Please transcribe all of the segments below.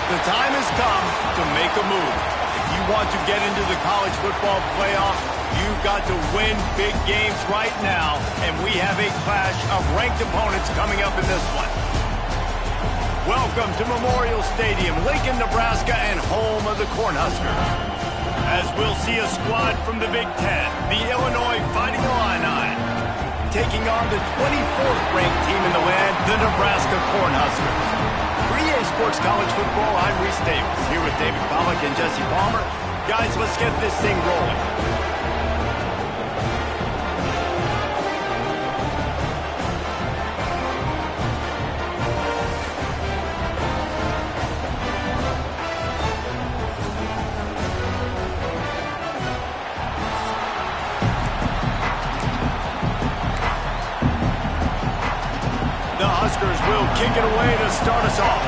The time has come to make a move. If you want to get into the college football playoff, you've got to win big games right now, and we have a clash of ranked opponents coming up in this one. Welcome to Memorial Stadium, Lincoln, Nebraska, and home of the Cornhuskers. As we'll see a squad from the Big Ten, the Illinois Fighting Illini, taking on the 24th ranked team in the land, the Nebraska Cornhuskers. For EA Sports College Football, I'm Reese Davis, here with David Pollack and Jesse Palmer. Guys, let's get this thing rolling. Huskers will kick it away to start us off.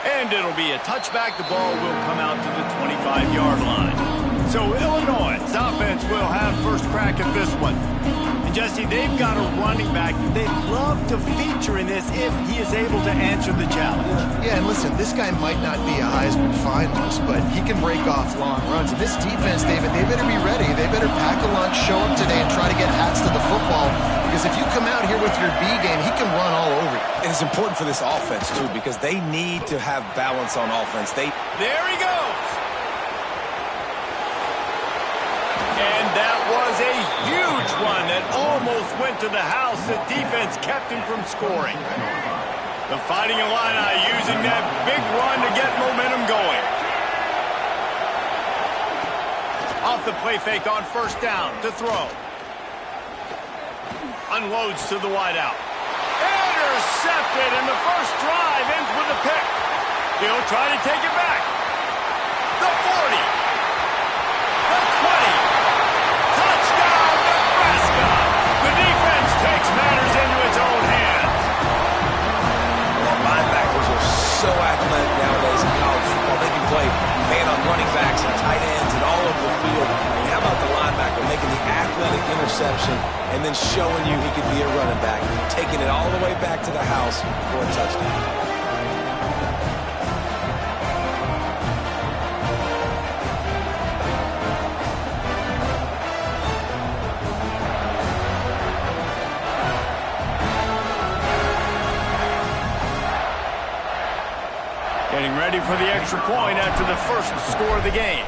And it'll be a touchback. The ball will come out to the 25-yard line. So Illinois' offense will have first crack at this one. And Jesse, they've got a running back that they'd love to feature in this if he is able to answer the challenge. Yeah, and listen, this guy might not be a Heisman finalist, but he can break off long runs. And this defense, David, they better be ready. They better pack a lunch, show up today, and try to get hats to the football. Because if you come out here with your B game, he can run all over you. And it's important for this offense, too, because they need to have balance on offense. There he goes. And that was a huge one that almost went to the house. The defense kept him from scoring. The Fighting Illini using that big run to get momentum going. Off the play fake on first down to throw. Unloads to the wideout. Intercepted, and the first drive ends with a pick. He'll try to take it back. The 40. The 20. Touchdown, Nebraska! The defense takes matters into its own hands. Well, linebackers are so athletic nowadays in college football. They can play man on running backs and tight ends and all over the field. And how about the linebacker making the athletic interception and then showing you he could be a running back, taking it all the way back to the house for a touchdown. Getting ready for the extra point after the first score of the game.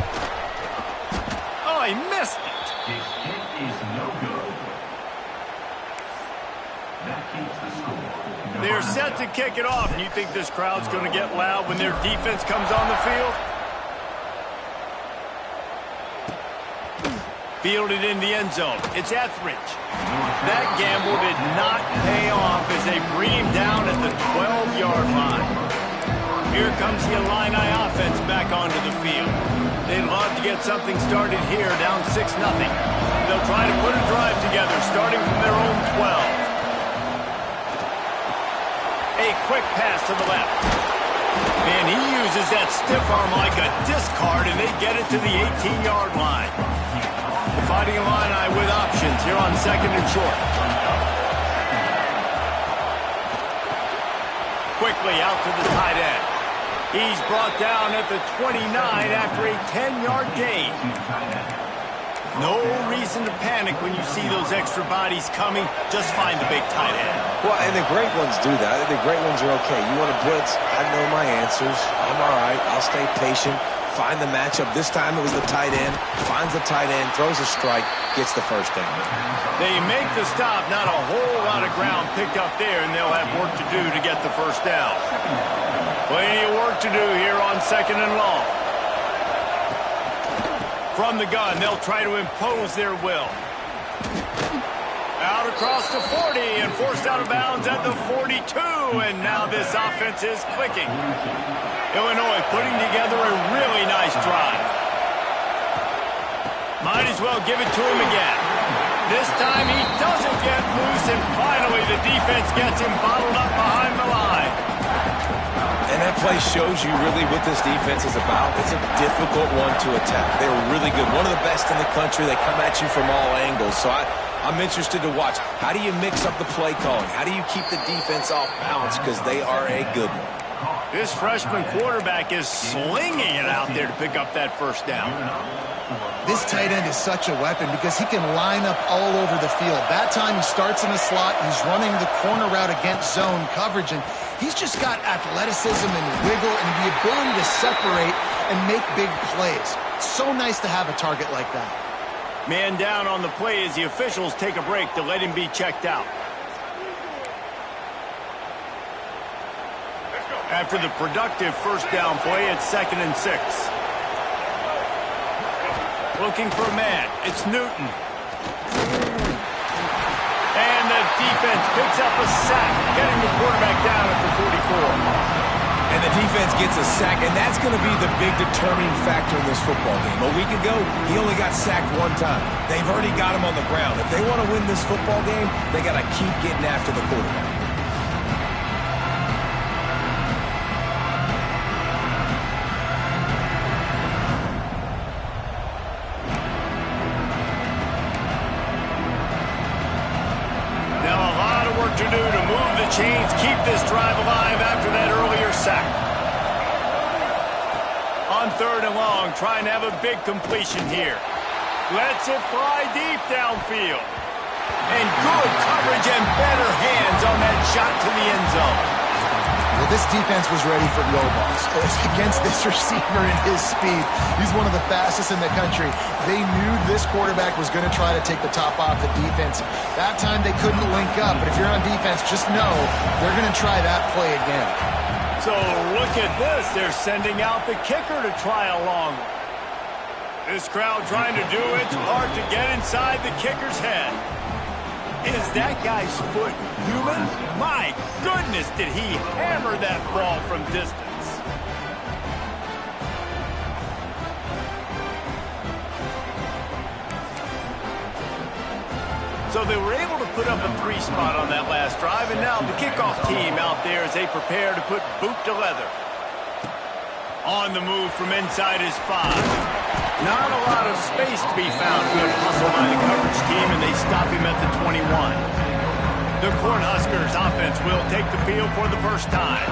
Oh, he missed it. His kick is no good. That keeps the score. They're set to kick it off. And you think this crowd's going to get loud when their defense comes on the field? Fielded in the end zone. It's Etheridge. That gamble did not pay off as they bring him down at the 12-yard line. Here comes the Illini offense back onto the field. They'd love to get something started here, down 6-0. They'll try to put a drive together, starting from their own 12. A quick pass to the left. And he uses that stiff arm like a discard, and they get it to the 18-yard line. The Fighting Illini with options here on second and short. Quickly out to the tight end. He's brought down at the 29 after a 10-yard gain. No reason to panic when you see those extra bodies coming. Just find the big tight end. Well, and the great ones do that. The great ones are okay. You want to blitz? I know my answers. I'm all right. I'll stay patient. Find the matchup. This time it was the tight end. Finds the tight end, throws a strike, gets the first down. They make the stop. Not a whole lot of ground picked up there, and they'll have work to do to get the first down. Plenty of work to do here on second and long. From the gun, they'll try to impose their will. Out across the 40 and forced out of bounds at the 42. And now this offense is clicking. Illinois putting together a really nice drive. Might as well give it to him again. This time he doesn't get loose, and finally the defense gets him bottled up behind the line. And that play shows you really what this defense is about. It's a difficult one to attack. They're really good. One of the best in the country. They come at you from all angles. So I'm interested to watch. How do you mix up the play calling? How do you keep the defense off balance? Because they are a good one. This freshman quarterback is slinging it out there to pick up that first down. This tight end is such a weapon because he can line up all over the field. That time he starts in the slot. He's running the corner route against zone coverage, and he's just got athleticism and wiggle and the ability to separate and make big plays. It's so nice to have a target like that. Man down on the play as the officials take a break to let him be checked out. After the productive first down play, it's 2nd and 6. Looking for a man. It's Newton. And the defense picks up a sack, getting the quarterback down at the 44. And the defense gets a sack, and that's going to be the big determining factor in this football game. A week ago, he only got sacked one time. They've already got him on the ground. If they want to win this football game, they got to keep getting after the quarterback. To do to move the chains, keep this drive alive after that earlier sack. On 3rd and long, trying to have a big completion here. Lets it fly deep downfield. And good coverage and better hands on that shot to the end zone. Well, this defense was ready for go balls. Against this receiver and his speed, he's one of the fastest in the country. They knew this quarterback was going to try to take the top off the defense. That time they couldn't link up, but if you're on defense, just know they're going to try that play again. So look at this. They're sending out the kicker to try a long one. This crowd trying to do its part to get inside the kicker's head. Is that guy's foot human? My goodness, did he hammer that ball from distance. So they were able to put up a 3 spot on that last drive, and now the kickoff team out there as they prepare to put boot to leather. On the move from inside his 5. Not a lot of space to be found. Good hustle by the coverage team, and they stop him at the 21. The Cornhuskers offense will take the field for the first time.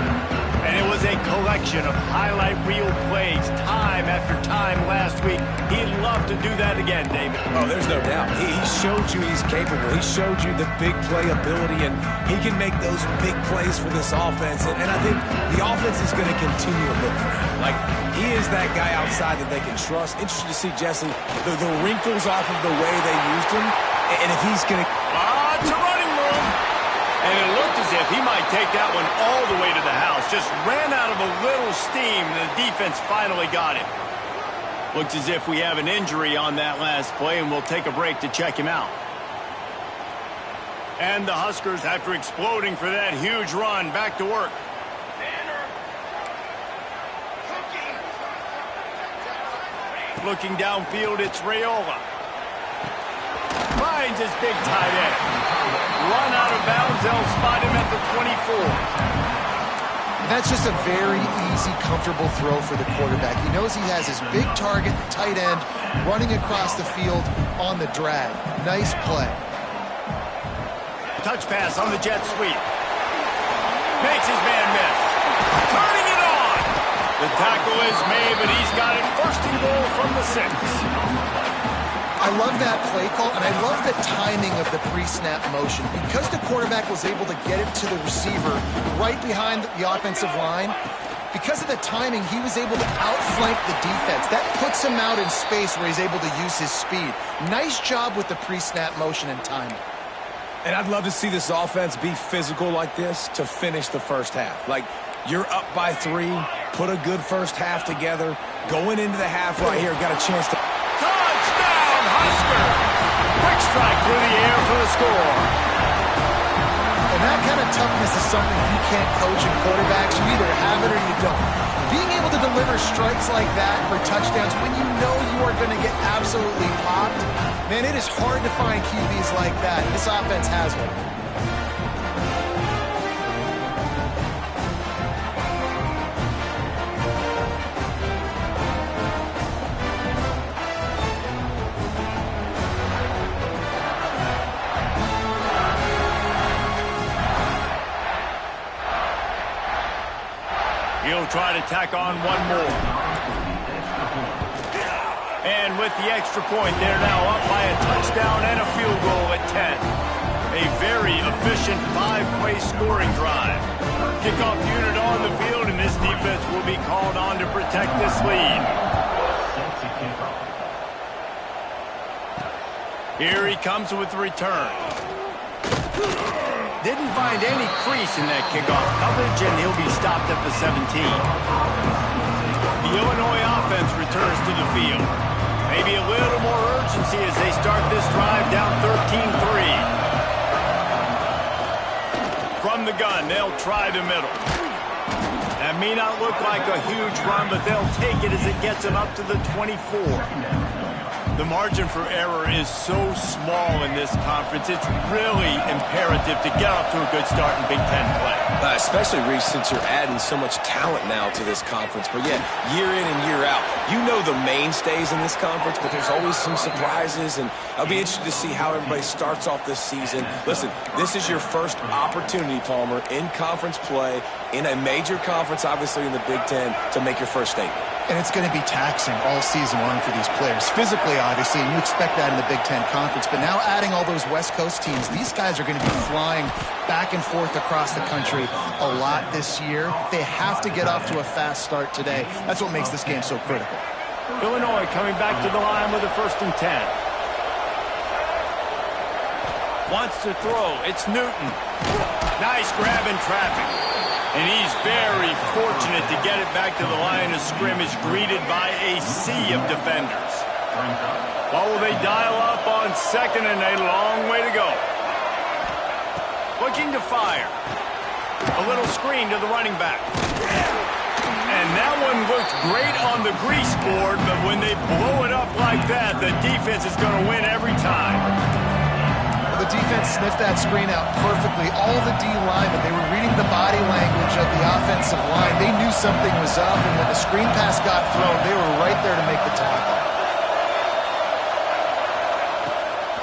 And it was a collection of highlight reel plays time after time last week. He'd love to do that again, David. Oh, there's no doubt. He showed you he's capable. He showed you the big play ability, and he can make those big plays for this offense. And I think the offense is going to continue to look for him. Like, he is that guy outside that they can trust. Interesting to see, Jesse, the wrinkles off of the way they used him, and if he's going to... It's a running room. And it looked as if he might take that one all the way to the house. Just ran out of a little steam, and the defense finally got him. Looks as if we have an injury on that last play, and we'll take a break to check him out. And the Huskers, after exploding for that huge run, back to work. Looking downfield, it's Raiola. Finds his big tight end. Run out of bounds, they'll spot him at the 24. That's just a very easy, comfortable throw for the quarterback. He knows he has his big target, the tight end, running across the field on the drag. Nice play. Touch pass on the jet sweep. Makes his man miss. Turning it on. The tackle is made, but he's got it 1st and goal from the 6. I love that play call, and I love the timing of the pre-snap motion. Because the quarterback was able to get it to the receiver right behind the offensive line, because of the timing, he was able to outflank the defense. That puts him out in space where he's able to use his speed. Nice job with the pre-snap motion and timing. And I'd love to see this offense be physical like this to finish the first half. Like, you're up by 3, put a good first half together, going into the half right here, got a chance to... Touchdown, Husker! Quick strike through the air for the score. And that kind of toughness is something you can't coach in quarterbacks. You either have it or you don't. Being able to deliver strikes like that for touchdowns when you know you are going to get absolutely popped, man, it is hard to find QBs like that. This offense has one. try to tack on one more. And with the extra point, they're now up by a touchdown and a field goal at 10. A very efficient 5-play scoring drive. Kickoff unit on the field, and this defense will be called on to protect this lead. Here he comes with the return. Didn't find any crease in that kickoff coverage, and he'll be stopped at the 17. The Illinois offense returns to the field. Maybe a little more urgency as they start this drive down 13-3. From the gun, they'll try the middle. That may not look like a huge run, but they'll take it as it gets them up to the 24. The margin for error is so small in this conference, it's really imperative to get off to a good start in Big Ten play. Especially, Reese, since you're adding so much talent now to this conference. But, yeah, year in and year out, you know the mainstays in this conference, but there's always some surprises, and I'll be interested to see how everybody starts off this season. Listen, this is your first opportunity, Palmer, in conference play, in a major conference, obviously in the Big Ten, to make your first statement. And it's going to be taxing all season long for these players. Physically, obviously, and you expect that in the Big Ten Conference. But now adding all those West Coast teams, these guys are going to be flying back and forth across the country a lot this year. They have to get off to a fast start today. That's what makes this game so critical. Illinois coming back to the line with a 1st and 10. Wants to throw. It's Newton. Nice grab in traffic. And he's very fortunate to get it back to the line of scrimmage, greeted by a sea of defenders. What will they dial up on 2nd and a long way to go? Looking to fire. A little screen to the running back. And that one looked great on the grease board, but when they blow it up like that, the defense is going to win every time. The defense sniffed that screen out perfectly. All the D linemen, they were reading the body language of the offensive line. They knew something was up, and when the screen pass got thrown, they were right there to make the tackle.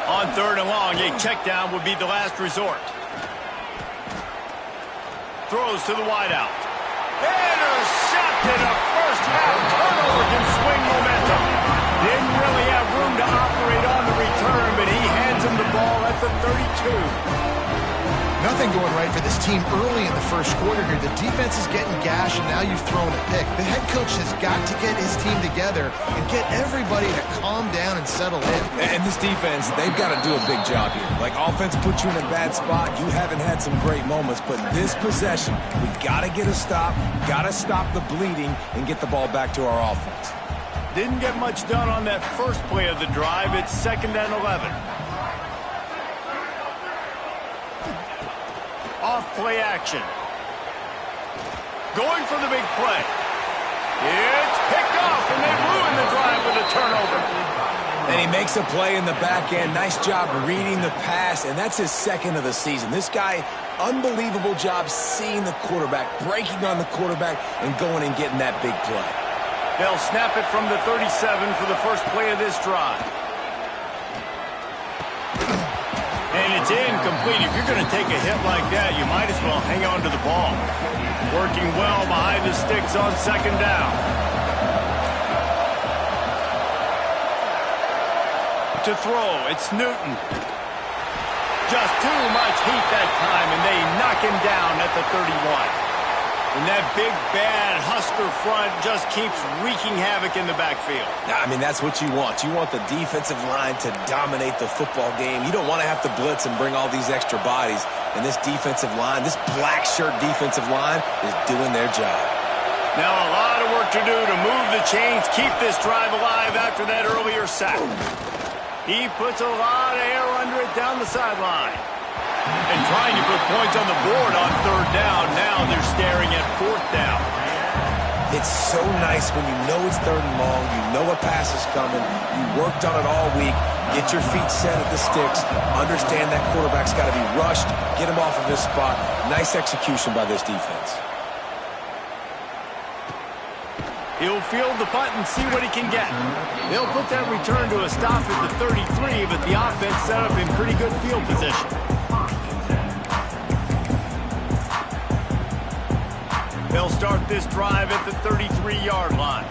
On 3rd and long, a check down would be the last resort. Throws to the wideout. Intercepted. A first-half turnover can swing momentum. Didn't really have room to operate on the return, but he hands him the ball at the 32. Nothing going right for this team early in the first quarter here. The defense is getting gashed, and now you've thrown a pick. The head coach has got to get his team together and get everybody to calm down and settle in. And this defense, they've got to do a big job here. Like, offense put you in a bad spot. You haven't had some great moments, but this possession, we got to get a stop, got to stop the bleeding, and get the ball back to our offense. Didn't get much done on that first play of the drive. It's 2nd and 11. Off play action. Going for the big play. It's picked off, and they ruin the drive with a turnover. And he makes a play in the back end. Nice job reading the pass, and that's his 2nd of the season. This guy, unbelievable job seeing the quarterback, breaking on the quarterback, and going and getting that big play. They'll snap it from the 37 for the first play of this drive. And it's incomplete. If you're going to take a hit like that, you might as well hang on to the ball. Working well behind the sticks on 2nd down. To throw, it's Newton. Just too much heat that time, and they knock him down at the 31. And that big, bad Husker front just keeps wreaking havoc in the backfield. I mean, that's what you want. You want the defensive line to dominate the football game. You don't want to have to blitz and bring all these extra bodies. And this defensive line, this black shirt defensive line, is doing their job. Now a lot of work to do to move the chains, keep this drive alive after that earlier sack. He puts a lot of air under it down the sideline. And trying to put points on the board on 3rd down. Now they're staring at 4th down. It's so nice when you know it's 3rd and long, you know a pass is coming, you worked on it all week, get your feet set at the sticks, understand that quarterback's got to be rushed, get him off of his spot. Nice execution by this defense. He'll field the punt and see what he can get. They'll put that return to a stop at the 33, but the offense set up in pretty good field position. They'll start this drive at the 33-yard line.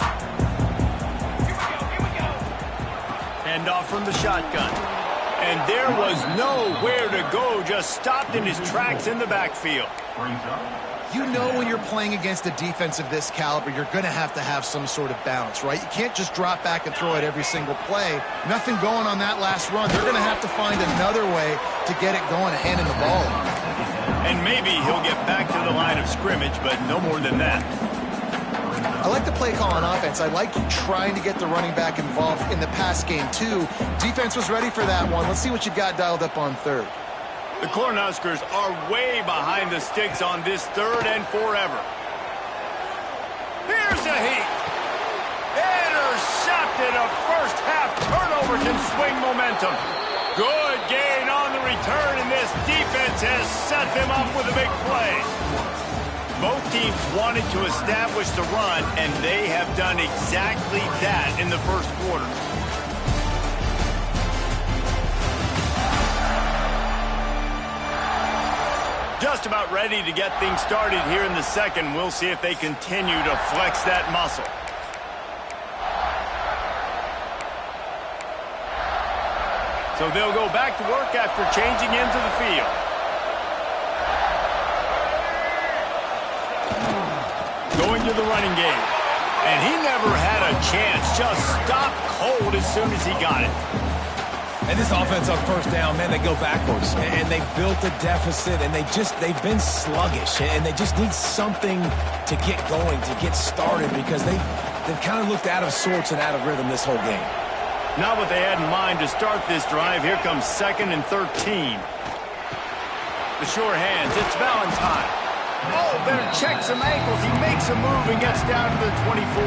Hand off from the shotgun. And there was nowhere to go, just stopped in his tracks in the backfield. You know when you're playing against a defense of this caliber, you're going to have some sort of balance, right? You can't just drop back and throw it every single play. Nothing going on that last run. They're going to have to find another way to get it going and handing the ball off. And maybe he'll get back to the line of scrimmage, but no more than that. I like the play call on offense. I like you trying to get the running back involved in the pass game, too. Defense was ready for that one. Let's see what you got dialed up on third. The Cornhuskers are way behind the sticks on this third and forever. Here's a heat. Intercepted. A first half turnover can swing momentum. Good gain on the return, and this defense has set them up with a big play. Both teams wanted to establish the run, and they have done exactly that in the first quarter. Just about ready to get things started here in the second. We'll see if they continue to flex that muscle. So they'll go back to work after changing into the field. Going to the running game. And he never had a chance. Just stopped cold as soon as he got it. And this offense on first down, man, they go backwards. And they built a deficit, and they've been sluggish. And they just need something to get going, to get started, because they've kind of looked out of sorts and out of rhythm this whole game. Not what they had in mind to start this drive. Here comes 2nd and 13. The sure hands. It's Valentine. Oh, better check some ankles. He makes a move and gets down to the 24.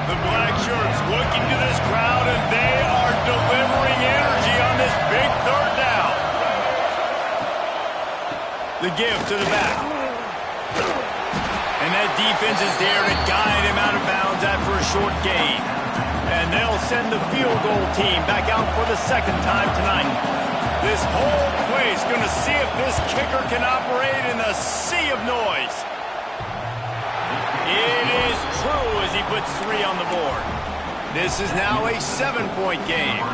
The black shirts looking to this crowd, and they are delivering energy on this big third down. The give to the back. And that defense is there to guide him out of bounds after a short gain. And they'll send the field goal team back out for the second time tonight. This whole place going to see if this kicker can operate in the sea of noise. It is true as he puts 3 on the board. This is now a 7-point game.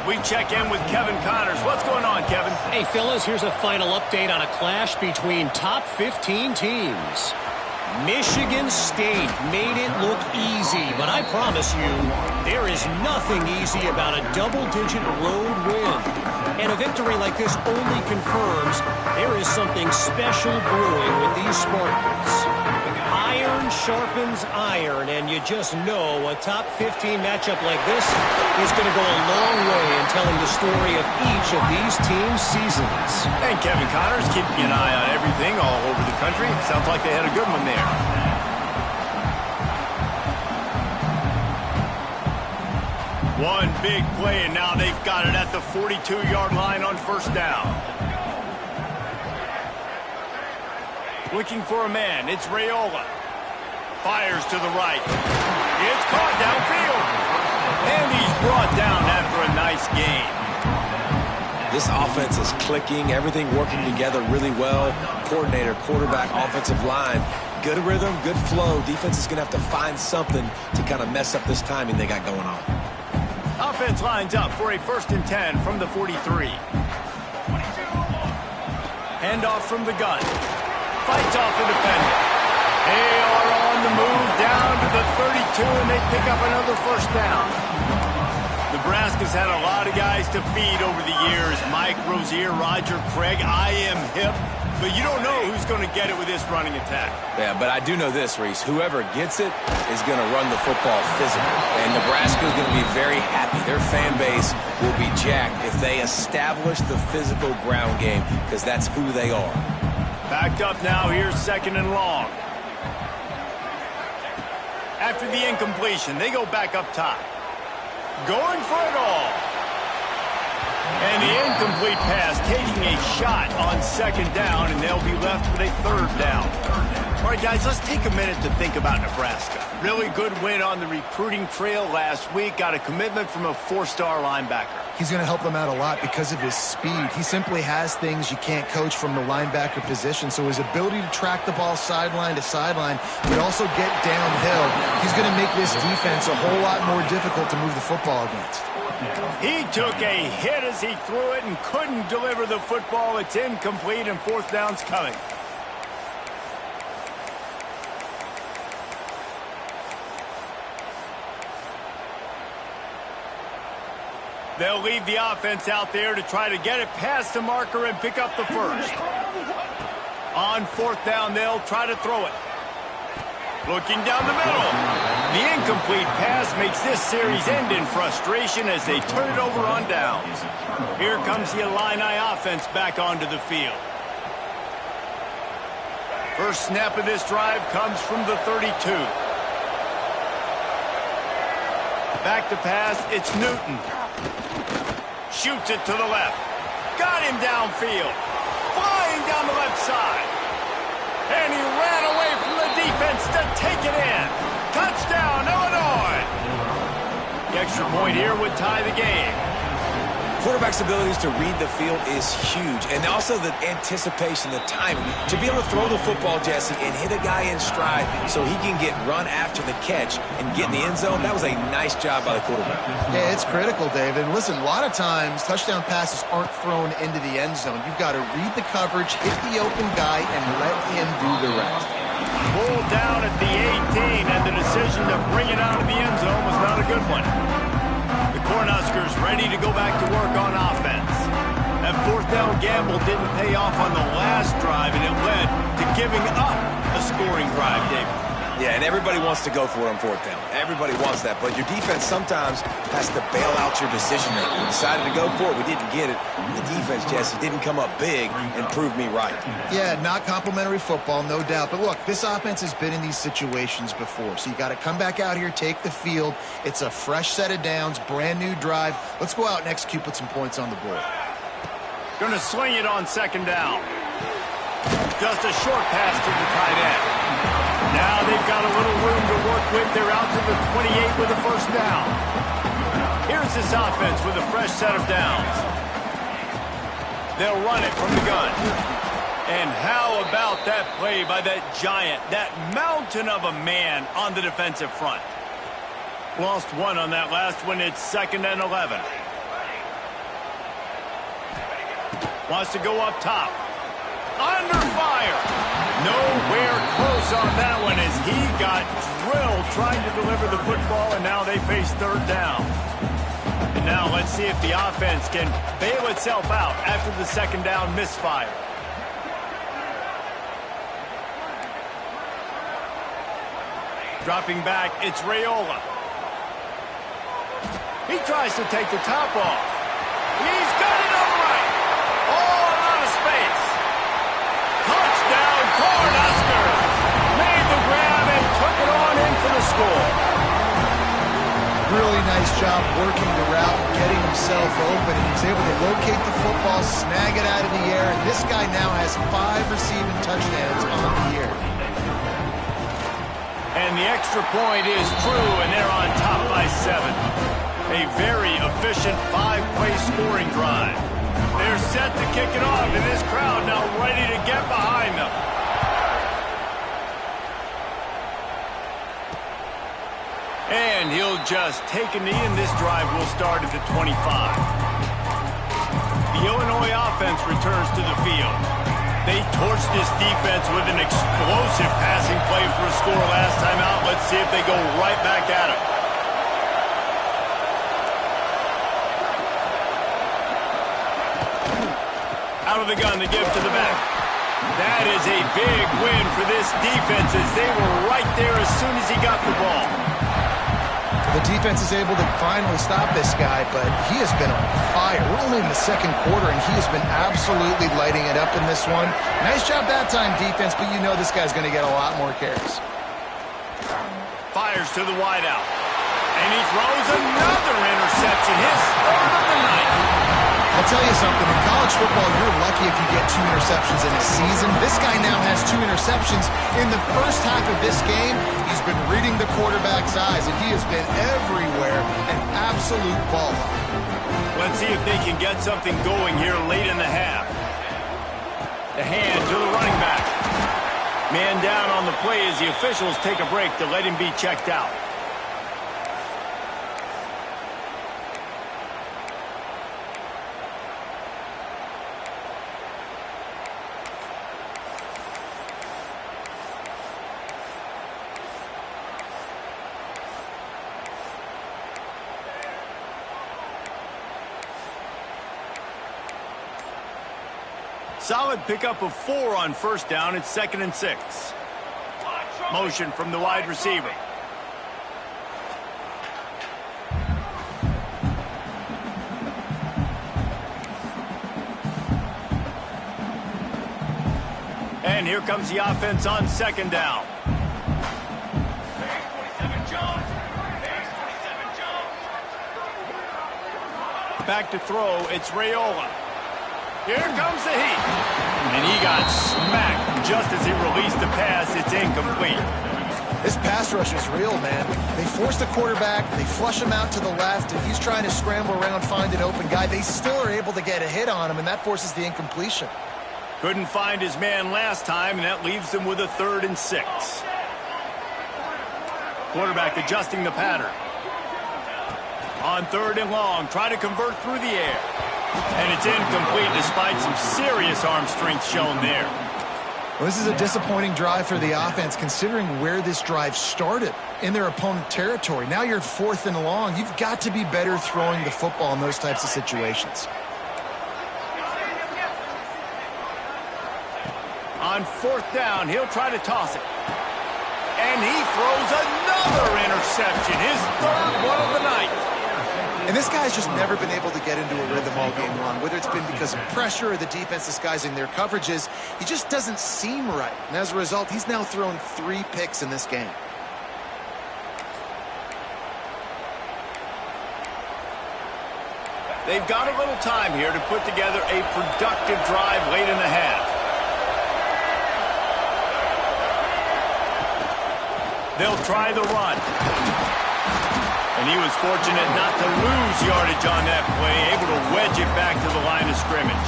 We check in with Kevin Connors. What's going on, Kevin? Hey, fellas, here's a final update on a clash between top 15 teams. Michigan State made it look easy, but I promise you, there is nothing easy about a double-digit road win. And a victory like this only confirms there is something special brewing with these Spartans. Iron sharpens iron, and you just know a top 15 matchup like this is going to go a long way in telling the story of each of these teams' seasons. And Kevin Connors keeping an eye on everything all over the country. Sounds like they had a good one there. One big play, and now they've got it at the 42-yard line on first down. Looking for a man. It's Raiola. Fires to the right. It's caught downfield. And he's brought down after a nice gain. This offense is clicking. Everything working together really well. Coordinator, quarterback, offensive line. Good rhythm, good flow. Defense is going to have to find something to kind of mess up this timing they got going on. Offense lines up for a 1st and 10 from the 43. Handoff from the gun. Fights off the defender. They are on the move down to the 32, and they pick up another first down. Nebraska's had a lot of guys to feed over the years. Mike Rozier, Roger Craig, I am hip. But you don't know who's going to get it with this running attack. Yeah, but I do know this, Reese. Whoever gets it is going to run the football physical. And Nebraska is going to be very happy. Their fan base will be jacked if they establish the physical ground game, because that's who they are. Backed up now. Here's 2nd and long. After the incompletion, they go back up top. Going for it all. And the incomplete pass taking a shot on 2nd down, and they'll be left with a 3rd down. All right, guys, let's take a minute to think about Nebraska. Really good win on the recruiting trail last week. Got a commitment from a 4-star linebacker. He's going to help them out a lot because of his speed. He simply has things you can't coach from the linebacker position. So his ability to track the ball sideline to sideline, but also get downhill, he's going to make this defense a whole lot more difficult to move the football against. He took a hit as he threw it and couldn't deliver the football. It's incomplete and fourth down's coming. They'll leave the offense out there to try to get it past the marker and pick up the first. On fourth down, they'll try to throw it. Looking down the middle. The incomplete pass makes this series end in frustration as they turn it over on downs. Here comes the Illini offense back onto the field. First snap of this drive comes from the 32. Back to pass, it's Newton. Shoots it to the left. Got him downfield. Flying down the left side. And he ran away from the defense to take it in. Touchdown, Illinois. The extra point here would tie the game. Quarterback's abilities to read the field is huge. And also the anticipation, the timing. To be able to throw the football, Jesse, and hit a guy in stride so he can get run after the catch and get in the end zone, that was a nice job by the quarterback. Yeah, it's critical, David. Listen, a lot of times touchdown passes aren't thrown into the end zone. You've got to read the coverage, hit the open guy, and let him do the rest. Pulled down at the 18, and the decision to bring it out of the end zone was not a good one. The Cornhuskers ready to go back to work on offense. That fourth down gamble didn't pay off on the last drive, and it led to giving up a scoring drive, David. Yeah, and everybody wants to go for it on fourth down. Everybody wants that, but your defense sometimes has to bail out your decision-making. We decided to go for it. We didn't get it. The defense, Jesse, didn't come up big and prove me right. Yeah, not complimentary football, no doubt. But look, this offense has been in these situations before, so you got to come back out here, take the field. It's a fresh set of downs, brand new drive. Let's go out and execute, put some points on the board. Going to swing it on second down. Just a short pass to the tight end. Now they've got a little room to work with. They're out to the 28 with a first down. Here's this offense with a fresh set of downs. They'll run it from the gun. And how about that play by that giant, that mountain of a man on the defensive front? Lost one on that last one. It's 2nd and 11. Wants to go up top. Under fire. Nowhere close on that one as he got drilled trying to deliver the football, and now they face third down. And now let's see if the offense can bail itself out after the second down misfire. Dropping back, it's Raiola. He tries to take the top off. He's got it all right. All out of space. Touchdown, Cornhuskers! Made the grab and took it on in for the score. Really nice job working the route and getting himself open. And he's able to locate the football, snag it out of the air, and this guy now has 5 receiving touchdowns on the year. And the extra point is true, and they're on top by 7. A very efficient 5-play scoring drive. They're set to kick it off, and this crowd now ready to get behind them. And he'll just take a knee, and this drive will start at the 25. The Illinois offense returns to the field. They torched this defense with an explosive passing play for a score last time out. Let's see if they go right back at it. Out of the gun to give to the back. That is a big win for this defense as they were right there as soon as he got the ball. The defense is able to finally stop this guy, but he has been on fire. We're only in the second quarter, and he has been absolutely lighting it up in this one. Nice job that time, defense, but you know this guy's going to get a lot more carries. Fires to the wideout. And he throws another interception, his third of the night. I'll tell you something. In college football, you're lucky if you get 2 interceptions in a season. This guy now has 2 interceptions. In the first half of this game, he's been reading the quarterback's eyes, and he has been everywhere, an absolute ball hawk. Let's see if they can get something going here late in the half. The hand to the running back. Man down on the play as the officials take a break to let him be checked out. Solid pickup of 4 on first down. It's 2nd and 6. Motion from the wide receiver. And here comes the offense on 2nd down. Back to throw. It's Raiola. Here comes the heat. And he got smacked just as he released the pass. It's incomplete. This pass rush is real, man. They force the quarterback, they flush him out to the left, and he's trying to scramble around, find an open guy. They still are able to get a hit on him, and that forces the incompletion. Couldn't find his man last time, and that leaves them with a 3rd and 6. Quarterback adjusting the pattern. On 3rd and long, try to convert through the air. And it's incomplete despite some serious arm strength shown there. Well, this is a disappointing drive for the offense considering where this drive started, in their opponent territory. Now you're 4th and long. You've got to be better throwing the football in those types of situations. On 4th down, he'll try to toss it. And he throws another interception, his 3rd one of the night. And this guy's just never been able to get into a rhythm all game long, whether it's been because of pressure or the defense disguising their coverages. He just doesn't seem right. And as a result, he's now thrown 3 picks in this game. They've got a little time here to put together a productive drive late in the half. They'll try the run. And he was fortunate not to lose yardage on that play, able to wedge it back to the line of scrimmage.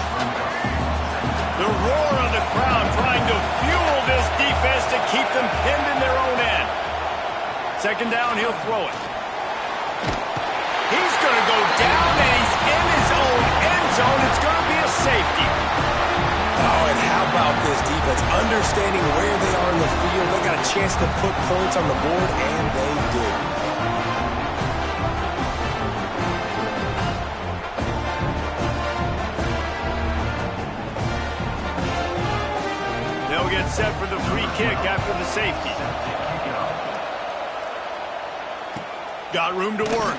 The roar of the crowd trying to fuel this defense to keep them pinned in their own end. 2nd down, he'll throw it. He's going to go down, and he's in his own end zone. It's going to be a safety. Oh, and how about this defense? Understanding where they are in the field. They got a chance to put points on the board, and they did. They'll get set for the free kick after the safety. Got room to work.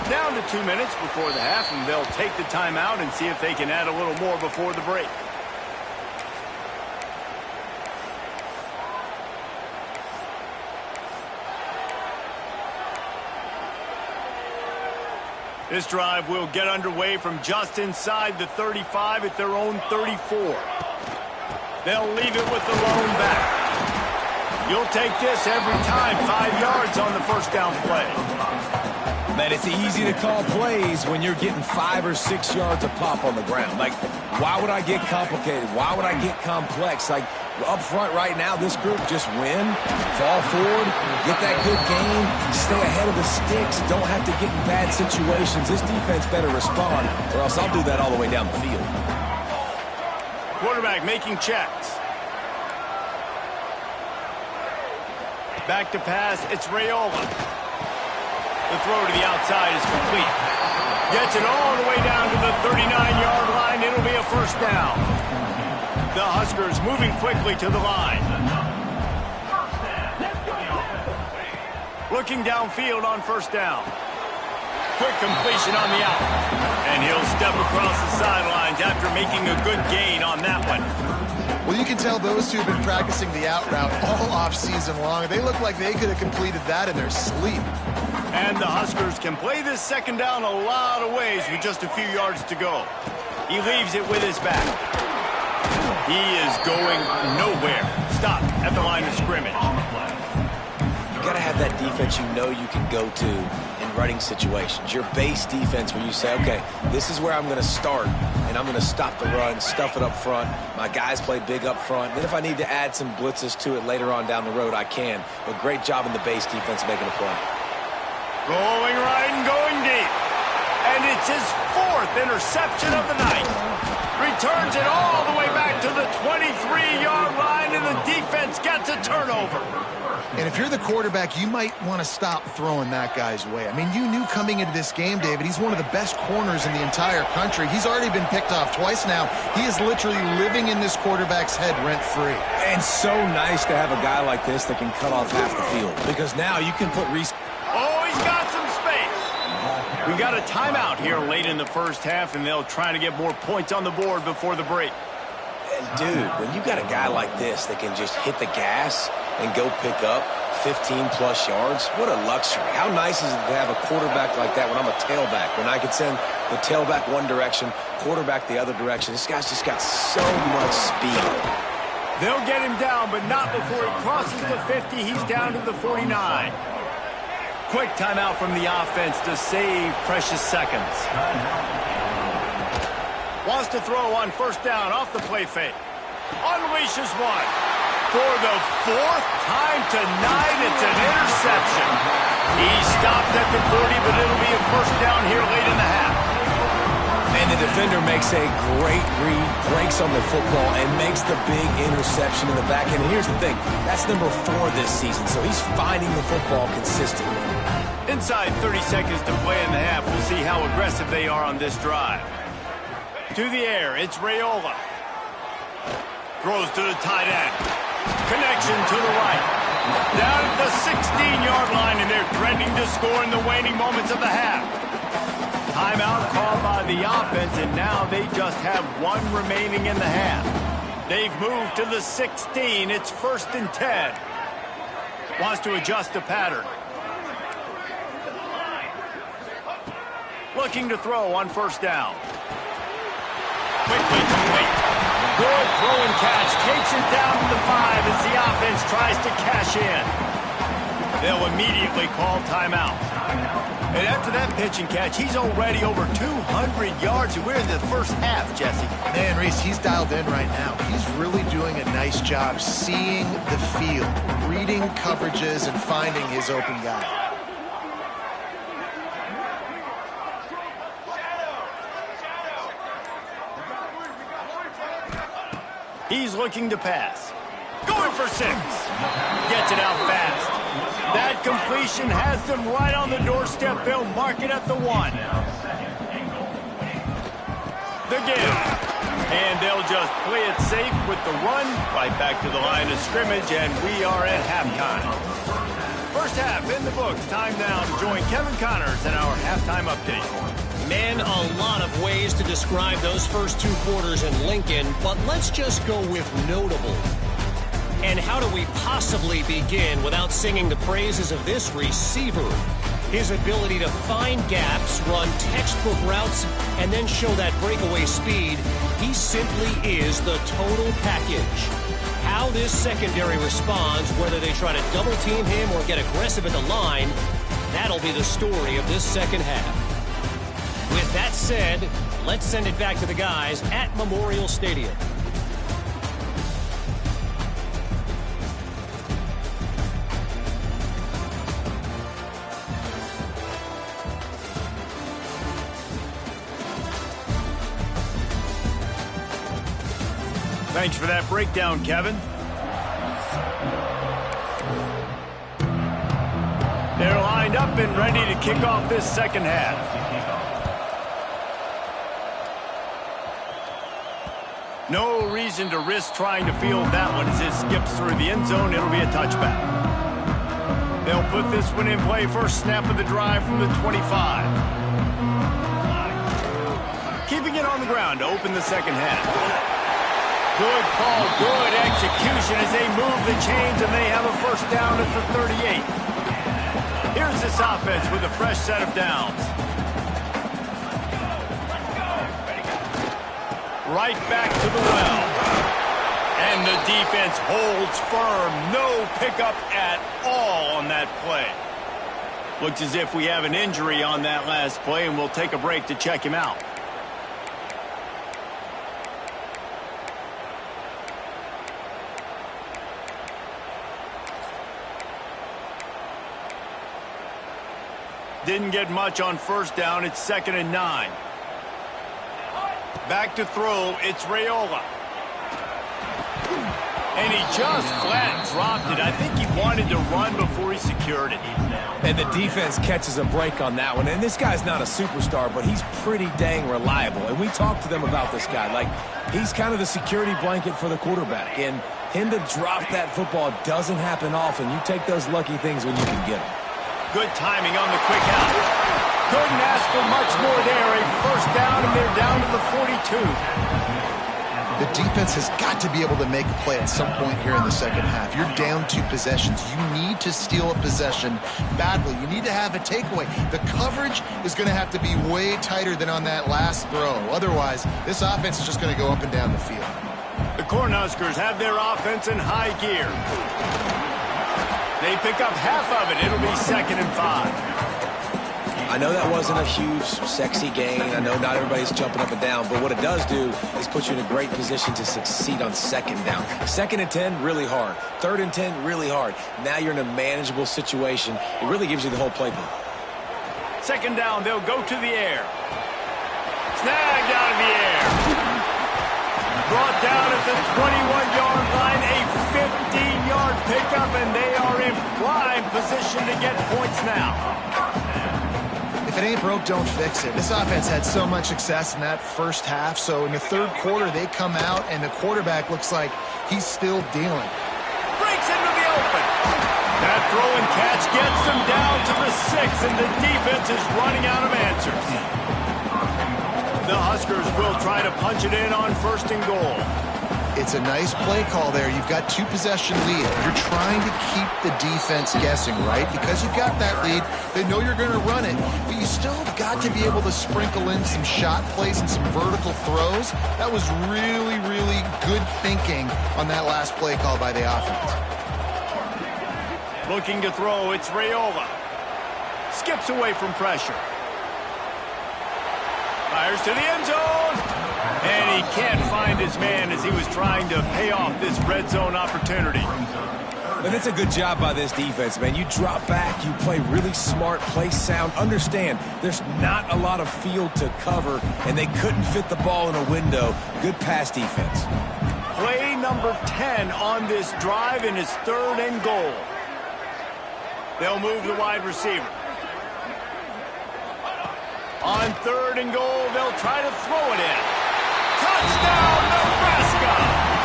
Down to 2 minutes before the half, and they'll take the timeout and see if they can add a little more before the break. This drive will get underway from just inside the 35 at their own 34. They'll leave it with the lone back. You'll take this every time. 5 yards on the first down play. Man, it's easy to call plays when you're getting 5 or 6 yards of pop on the ground. Like, why would I get complicated? Why would I get complex? Like, up front right now, this group just win, fall forward, get that good gain, stay ahead of the sticks, don't have to get in bad situations. This defense better respond, or else I'll do that all the way down the field. Quarterback making checks. Back to pass, it's Raiola. The throw to the outside is complete. Gets it all the way down to the 39-yard line. It'll be a first down. The Huskers moving quickly to the line. Looking downfield on first down. Quick completion on the out. And he'll step across the sidelines after making a good gain on that one. Well, you can tell those two have been practicing the out route all off season long. They look like they could have completed that in their sleep. And the Huskers can play this second down a lot of ways with just a few yards to go. He leaves it with his back. He is going nowhere. Stop at the line of scrimmage. You got to have that defense you know you can go to in running situations. Your base defense where you say, okay, this is where I'm going to start, and I'm going to stop the run, stuff it up front. My guys play big up front. Then if I need to add some blitzes to it later on down the road, I can. But great job in the base defense making a play. Rolling right and going deep. And it's his 4th interception of the night. Returns it all the way back to the 23-yard line, and the defense gets a turnover. And if you're the quarterback, you might want to stop throwing that guy's way. I mean, you knew coming into this game, David, he's one of the best corners in the entire country. He's already been picked off twice now. He is literally living in this quarterback's head rent-free. And so nice to have a guy like this that can cut off half the field, because now you can put Reese. Oh, he's got some space. We got a timeout here late in the first half, and they'll try to get more points on the board before the break. And dude, when you got a guy like this that can just hit the gas and go pick up 15-plus yards, what a luxury. How nice is it to have a quarterback like that when I'm a tailback, when I can send the tailback one direction, quarterback the other direction. This guy's just got so much speed. They'll get him down, but not before he crosses the 50. He's down to the 49. Quick timeout from the offense to save precious seconds. Wants to throw on first down off the play fake. Unleashes one. For the 4th time tonight, it's an interception. He stopped at the 40, but it'll be a first down here late in the half. And the defender makes a great read, breaks on the football, and makes the big interception in the back end. And here's the thing, that's number 4 this season, so he's finding the football consistently. Inside 30 seconds to play in the half. We'll see how aggressive they are on this drive. To the air, it's Raiola. Throws to the tight end. Connection to the right. Down at the 16-yard line, and they're threatening to score in the waning moments of the half. Timeout called by the offense, and now they just have 1 remaining in the half. They've moved to the 16. It's 1st and 10. Wants to adjust the pattern. Looking to throw on first down. Quickly complete. Good throw and catch. Takes it down to the 5 as the offense tries to cash in. They'll immediately call timeout. And after that pitch and catch, he's already over 200 yards. And we're in the first half, Jesse. Man, Reese, he's dialed in right now. He's really doing a nice job seeing the field, reading coverages, and finding his open guy. He's looking to pass. Going for 6. Gets it out fast. That completion has them right on the doorstep. They'll mark it at the 1. The give. And they'll just play it safe with the run. Right back to the line of scrimmage, and we are at halftime. First half in the books. Time now to join Kevin Connors in our halftime update. Man, a lot of ways to describe those first 2 quarters in Lincoln, but let's just go with notable. And how do we possibly begin without singing the praises of this receiver? His ability to find gaps, run textbook routes, and then show that breakaway speed. He simply is the total package. How this secondary responds, whether they try to double team him or get aggressive at the line, that'll be the story of this second half. With that said, let's send it back to the guys at Memorial Stadium. Thanks for that breakdown, Kevin. They're lined up and ready to kick off this second half. No reason to risk trying to field that one as it skips through the end zone. It'll be a touchback. They'll put this one in play. First snap of the drive from the 25. Keeping it on the ground to open the second half. Good call, good execution as they move the chains, and they have a first down at the 38. Here's this offense with a fresh set of downs. Right back to the well. And the defense holds firm. No pickup at all on that play. Looks as if we have an injury on that last play, and we'll take a break to check him out. Didn't get much on first down. It's 2nd and 9. Back to throw. It's Raiola. And he just flat dropped it. I think he wanted to run before he secured it. And the defense catches a break on that one. And this guy's not a superstar, but he's pretty dang reliable. And we talked to them about this guy. Like, he's kind of the security blanket for the quarterback. And him to drop that football doesn't happen often. You take those lucky things when you can get them. Good timing on the quick out. Couldn't ask for much more there. A first down, and they're down to the 42. The defense has got to be able to make a play at some point here in the second half. You're down 2 possessions. You need to steal a possession badly. You need to have a takeaway. The coverage is going to have to be way tighter than on that last throw. Otherwise, this offense is just going to go up and down the field. The Cornhuskers have their offense in high gear. They pick up half of it. It'll be 2nd and 5. I know that wasn't a huge, sexy gain. I know not everybody's jumping up and down, but what it does do is put you in a great position to succeed on 2nd down. 2nd and 10, really hard. 3rd and 10, really hard. Now you're in a manageable situation. It really gives you the whole playbook. 2nd down, they'll go to the air. Snagged out of the air. Brought down at the 21-yard line, a 15-yard pickup, and they are in prime position to get points now. If it ain't broke, don't fix it. This offense had so much success in that first half, so in the third quarter, they come out, and the quarterback looks like he's still dealing. Breaks into the open. That throw and catch gets them down to the 6, and the defense is running out of answers. The Huskers will try to punch it in on 1st and goal. It's a nice play call there. You've got 2-possession lead. You're trying to keep the defense guessing, right? Because you've got that lead, they know you're going to run it, but you still have got to be able to sprinkle in some shot plays and some vertical throws. That was really, really good thinking on that last play call by the offense. Looking to throw, it's Raiola. Skips away from pressure. Fires to the end zone. And he can't find his man as he was trying to pay off this red zone opportunity. But it's a good job by this defense, man. You drop back, you play really smart, play sound. Understand, there's not a lot of field to cover, and they couldn't fit the ball in a window. Good pass defense. Play number 10 on this drive, and it's 3rd and goal. They'll move the wide receiver. On 3rd and goal, they'll try to throw it in. Touchdown, Nebraska!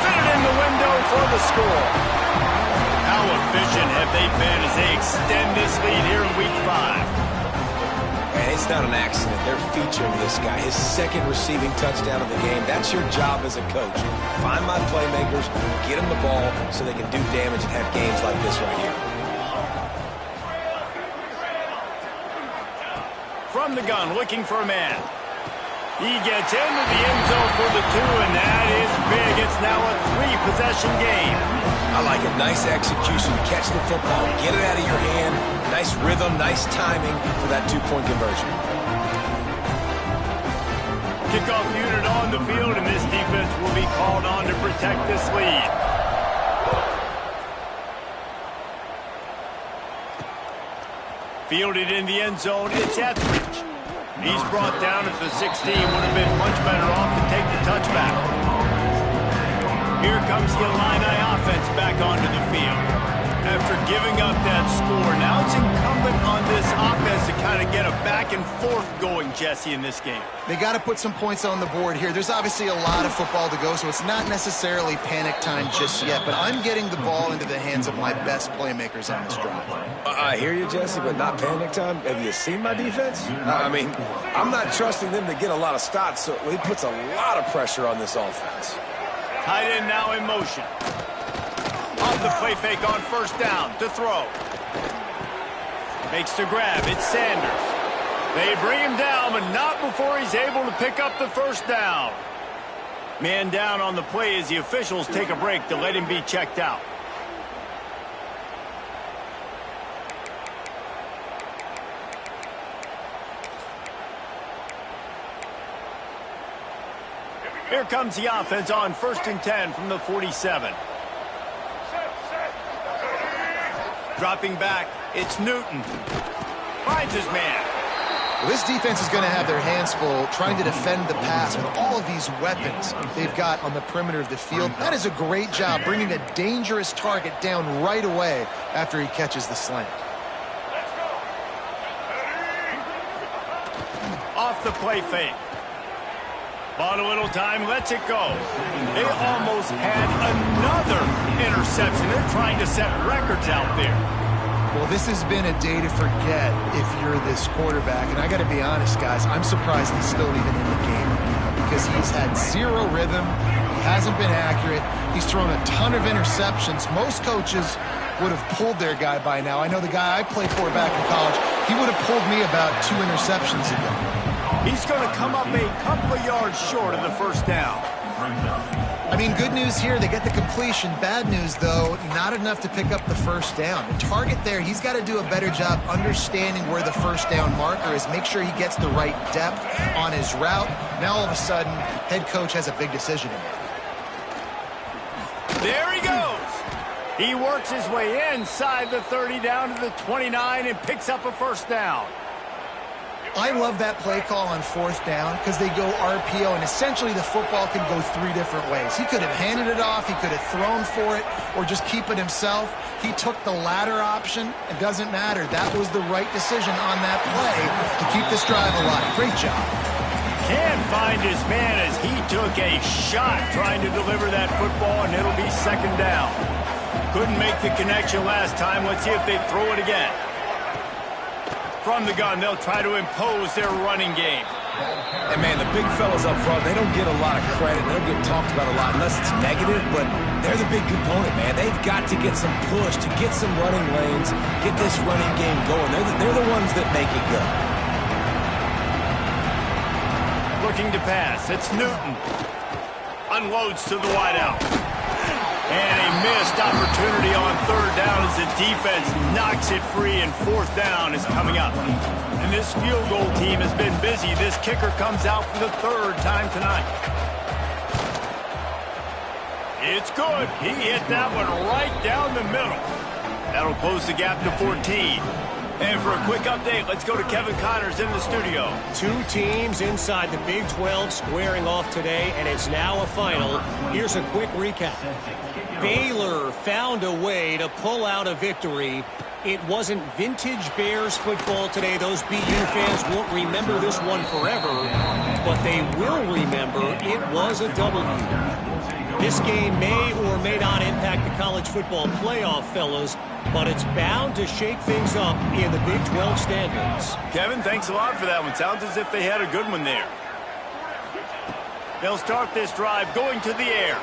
Fit it in the window for the score. How efficient have they been as they extend this lead here in Week 5? And it's not an accident. They're featuring this guy. His 2nd receiving touchdown of the game. That's your job as a coach. Find my playmakers, get them the ball so they can do damage and have games like this right here. From the gun, looking for a man. He gets into the end zone for the 2, and that is big. It's now a 3-possession game. I like it. Nice execution. Catch the football. Get it out of your hand. Nice rhythm, nice timing for that 2-point conversion. Kickoff unit on the field, and this defense will be called on to protect this lead. Fielded in the end zone, it's Etheridge. He's brought down at the 16. Would have been much better off to take the touchback. Here comes the Illini offense back onto the field. After giving up that score, now it's incumbent on this offense to kind of get a back and forth going, Jesse, in this game. They got to put some points on the board here. There's obviously a lot of football to go, so it's not necessarily panic time just yet, but I'm getting the ball into the hands of my best playmakers on this drive. I hear you, Jesse, but not panic time. Have you seen my defense? I mean, I'm not trusting them to get a lot of stops, so it puts a lot of pressure on this offense. Tight end now in motion. Off the play fake on 1st down to throw. Makes the grab. It's Sanders. They bring him down, but not before he's able to pick up the first down. Man down on the play as the officials take a break to let him be checked out. Here comes the offense on 1st and 10 from the 47. Dropping back, it's Newton. Finds his man. Well, this defense is going to have their hands full trying to defend the pass with all of these weapons they've got on the perimeter of the field. That is a great job bringing a dangerous target down right away after he catches the slant. Off the play fake. Bought a little time, lets it go. They almost had another interception. They're trying to set records out there. Well, this has been a day to forget if you're this quarterback. And I got to be honest, guys, I'm surprised he's still even in the game right now because he's had zero rhythm. He hasn't been accurate. He's thrown a ton of interceptions. Most coaches would have pulled their guy by now. I know the guy I played for back in college, he would have pulled me about 2 interceptions ago. He's going to come up a couple of yards short of the first down. I mean, good news here, they get the completion. Bad news, though, not enough to pick up the first down. The target there, he's got to do a better job understanding where the first down marker is, make sure he gets the right depth on his route. Now, all of a sudden, head coach has a big decision to make. There he goes. He works his way inside the 30 down to the 29 and picks up a first down. I love that play call on 4th down because they go RPO, and essentially the football can go 3 different ways. He could have handed it off, he could have thrown for it, or just keep it himself. He took the latter option. It doesn't matter. That was the right decision on that play to keep this drive alive. Great job. Can't find his man as he took a shot trying to deliver that football, and it'll be 2nd down. Couldn't make the connection last time. Let's see if they throw it again. From the gun, they'll try to impose their running game. And, man, the big fellas up front, they don't get a lot of credit. They don't get talked about a lot unless it's negative, but they're the big component, man. They've got to get some push, to get some running lanes, get this running game going. They're the ones that make it go. Looking to pass. It's Newton. Unloads to the wideout. And a missed opportunity on 3rd down as the defense knocks it free, and 4th down is coming up. And this field goal team has been busy. This kicker comes out for the 3rd time tonight. It's good. He hit that one right down the middle. That'll close the gap to 14. And for a quick update, let's go to Kevin Connors in the studio. 2 teams inside the Big 12 squaring off today, and it's now a final. Here's a quick recap. Baylor found a way to pull out a victory. It wasn't vintage Bears football today. Those BU fans won't remember this one forever, but they will remember it was a W. This game may or may not impact the college football playoff, fellas, but it's bound to shake things up in the Big 12 standings. Kevin, thanks a lot for that one. Sounds as if they had a good one there. They'll start this drive going to the air.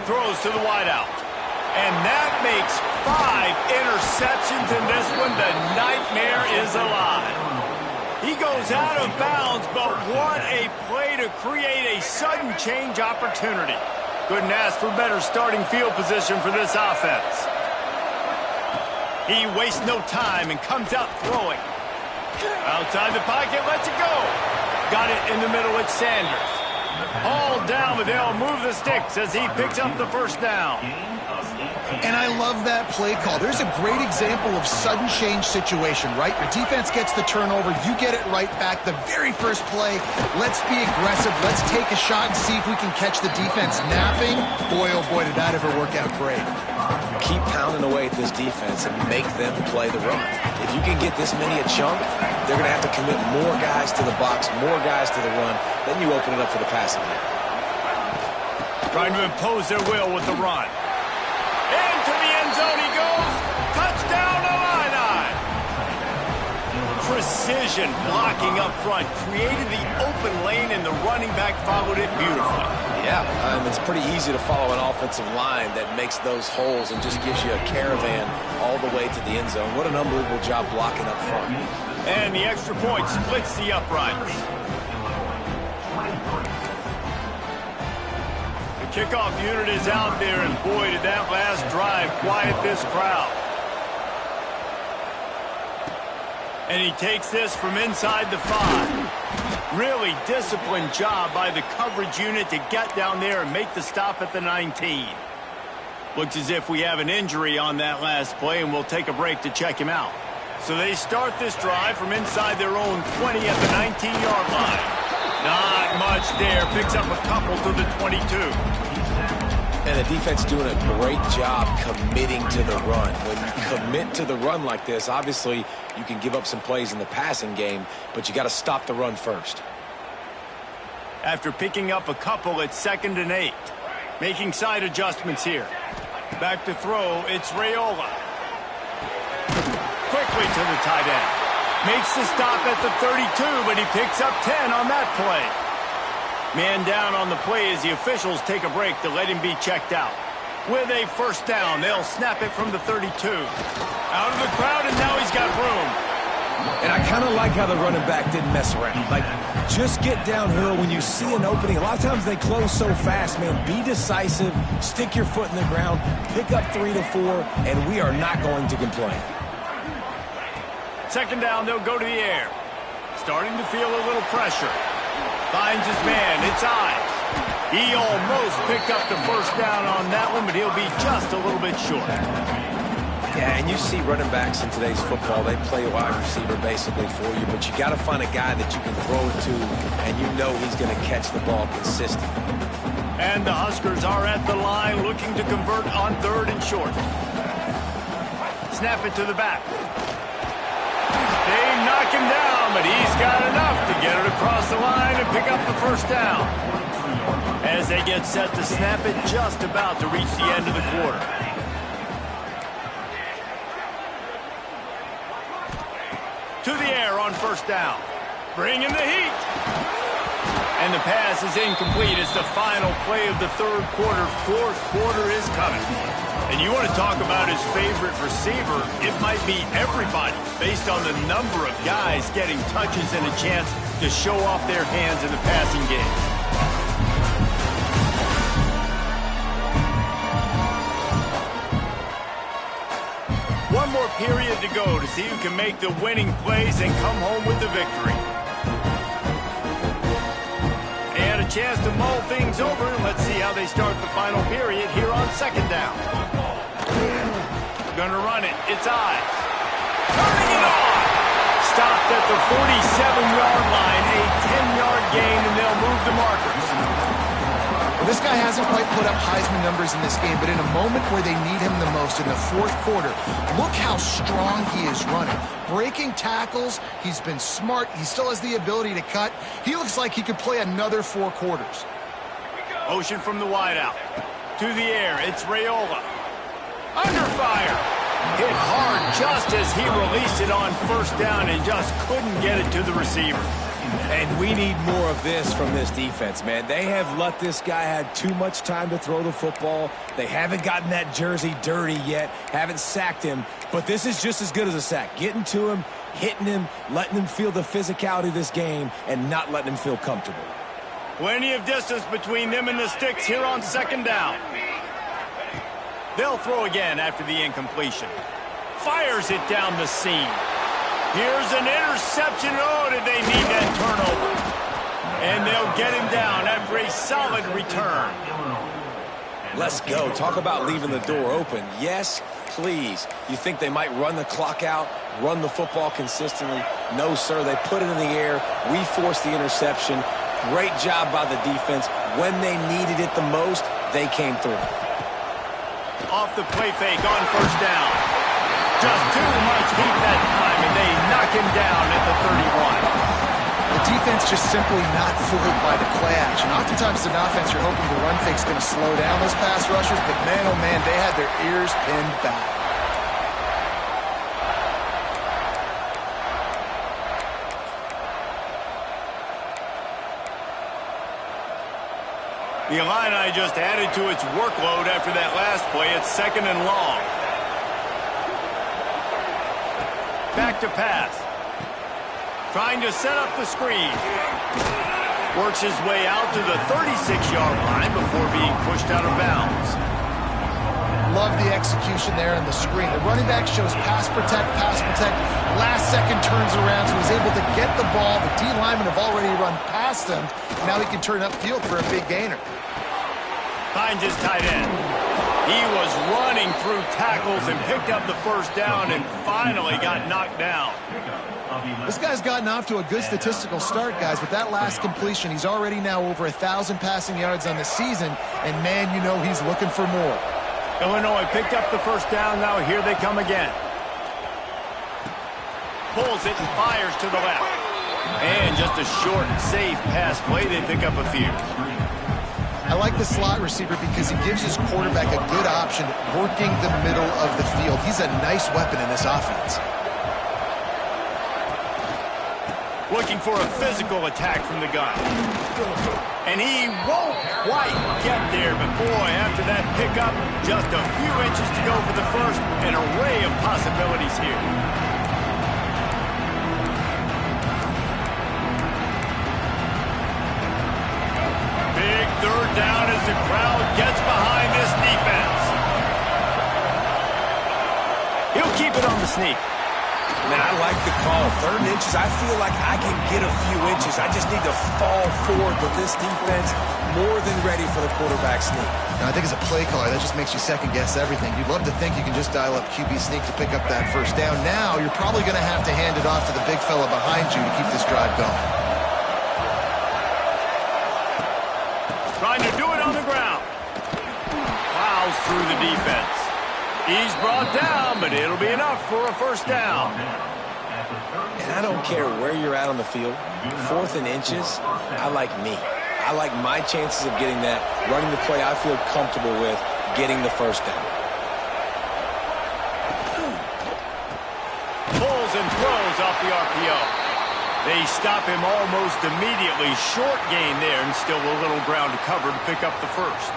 Throws to the wideout. And that makes 5 interceptions in this one. The nightmare is alive. He goes out of bounds, but what a play to create a sudden change opportunity. Couldn't ask for better starting field position for this offense. He wastes no time and comes out throwing. Outside the pocket, lets it go. Got it in the middle with Sanders. All down, but they'll move the sticks as he picks up the first down. And I love that play call. There's a great example of sudden change situation, right? Your defense gets the turnover, you get it right back. The very first play, let's be aggressive. Let's take a shot and see if we can catch the defense napping. Boy, oh boy, did that ever work out great. Keep pounding away at this defense and make them play the run. If you can get this many a chunk, they're going to have to commit more guys to the box, more guys to the run. Then you open it up for the passing game. Trying to impose their will with the run. Into the end zone he goes. Touchdown, Illini. precision blocking up front. Created the open lane, and the running back followed it beautifully. Yeah, it's pretty easy to follow an offensive line that makes those holes and just gives you a caravan all the way to the end zone. What an unbelievable job blocking up front. And the extra point splits the uprights. The kickoff unit is out there, and boy, did that last drive quiet this crowd. And he takes this from inside the 5. Really disciplined job by the coverage unit to get down there and make the stop at the 19. Looks as if we have an injury on that last play, and we'll take a break to check him out. So they start this drive from inside their own 20 at the 19-yard line. Not much there. Picks up a couple to the 22. And the defense doing a great job committing to the run. When you commit to the run like this, obviously you can give up some plays in the passing game, but you got to stop the run first. After picking up a couple, it's 2nd and 8. Making side adjustments here. Back to throw, it's Raiola. Quickly to the tight end. Makes the stop at the 32, but he picks up 10 on that play. Man down on the play as the officials take a break to let him be checked out. With a first down, they'll snap it from the 32. Out of the crowd, and now he's got room. And I kind of like how the running back didn't mess around. Like, just get downhill when you see an opening. A lot of times they close so fast, man. Be decisive, stick your foot in the ground, pick up 3 to 4, and we are not going to complain. 2nd down, they'll go to the air. Starting to feel a little pressure. Finds his man, it's Ives. He almost picked up the first down on that one, but he'll be just a little bit short. Yeah, and you see running backs in today's football, they play wide receiver basically for you, but you got to find a guy that you can throw it to, and you know he's going to catch the ball consistently. And the Huskers are at the line looking to convert on 3rd and short. Snap it to the back. They knock him down, but he's got enough to get it across the line and pick up the first down. As they get set to snap it, just about to reach the end of the quarter. To the air on first down. Bringing the heat. And the pass is incomplete. It's the final play of the 3rd quarter. 4th quarter is coming. And you want to talk about his favorite receiver, it might be everybody based on the number of guys getting touches and a chance to show off their hands in the passing game. One more period to go to see who can make the winning plays and come home with the victory. And a chance to mull things over. Let's see how they start the final period here on 2nd down. Gonna run it. It's Ives. Turning it on. Stopped at the 47-yard line. A 10-yard gain, and they'll move the markers. Well, this guy hasn't quite put up Heisman numbers in this game, but in a moment where they need him the most, in the 4th quarter, look how strong he is running. Breaking tackles, he's been smart. He still has the ability to cut. He looks like he could play another 4 quarters. Motion from the wideout. To the air, it's Raiola. Under fire. Hit hard just as he released it on first down and just couldn't get it to the receiver. And we need more of this from this defense, man. They have let this guy have too much time to throw the football. They haven't gotten that jersey dirty yet, haven't sacked him, but this is just as good as a sack. Getting to him, hitting him, letting him feel the physicality of this game, and not letting him feel comfortable. Plenty of distance between them and the sticks here on 2nd down. They'll throw again after the incompletion. Fires it down the seam. Here's an interception. Oh, did they need that turnover? And they'll get him down after a solid return. Let's go. Talk about leaving the door open. Yes, please. You think they might run the clock out, run the football consistently? No, sir. They put it in the air. We forced the interception. Great job by the defense. When they needed it the most, they came through. Off the play fake on first down. Just too much heat that time, and they knock him down at the 31. The defense just simply not fooled by the play action. Oftentimes as an offense, you're hoping the run fake's going to slow down those pass rushers, but man, oh man, they had their ears pinned back. The Illini just added to its workload after that last play. It's 2nd and long. Back to pass. Trying to set up the screen. Works his way out to the 36-yard line before being pushed out of bounds. Love the execution there on the screen. The running back shows pass protect. Last second turns around, so he's able to get the ball. The D linemen have already run past him. Now he can turn upfield for a big gainer. Finds his tight end. He was running through tackles and picked up the first down and finally got knocked down. This guy's gotten off to a good statistical start, guys. With that last completion, he's already now over 1,000 passing yards on the season. And, man, you know he's looking for more. Illinois picked up the first down. Now here they come again. Pulls it and fires to the left. And just a short, safe pass play. They pick up a few. I like the slot receiver because he gives his quarterback a good option working the middle of the field. He's a nice weapon in this offense. Looking for a physical attack from the gun. And he won't quite get there, but boy, after that pickup, just a few inches to go for the first. An array of possibilities here. Big third down as the crowd gets behind this defense. He'll keep it on the sneak. Man, I like the call. 3rd and inches, I feel like I can get a few inches. I just need to fall forward, but this defense more than ready for the quarterback sneak. Now, I think as a play caller, that just makes you second-guess everything. You'd love to think you can just dial up QB sneak to pick up that first down. Now, you're probably going to have to hand it off to the big fella behind you to keep this drive going. Trying to do it on the ground. Plows through the defense. He's brought down, but it'll be enough for a first down. And I don't care where you're at on the field. 4th and inches, I like me. I like my chances of getting that, running the play I feel comfortable with, getting the first down. Pulls and throws off the RPO. They stop him almost immediately. Short gain there and still a little ground to cover to pick up the first.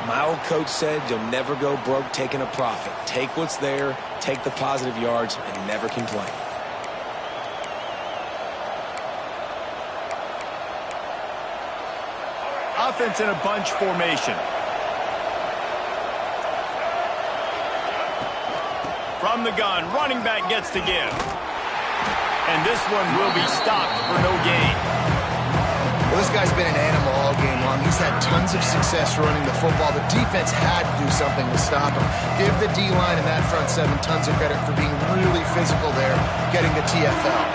My old coach said you'll never go broke taking a profit. Take what's there, take the positive yards, and never complain. Offense in a bunch formation. From the gun, running back gets to give. And this one will be stopped for no gain. Well, this guy's been an animal all game long. He's had tons of success running the football. The defense had to do something to stop him. Give the D-line and that front seven tons of credit for being really physical there, getting the TFL.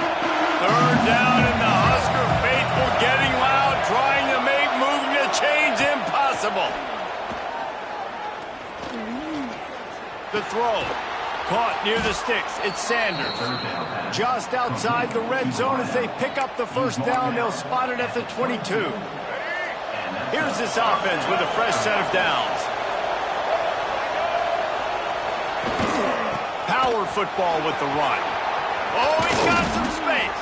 3rd down and the Husker faithful getting loud, trying to make moving the chains impossible. The throw. Caught near the sticks. It's Sanders. Just outside the red zone as they pick up the first down. They'll spot it at the 22. Here's this offense with a fresh set of downs. Power football with the run. Oh, he's got some space.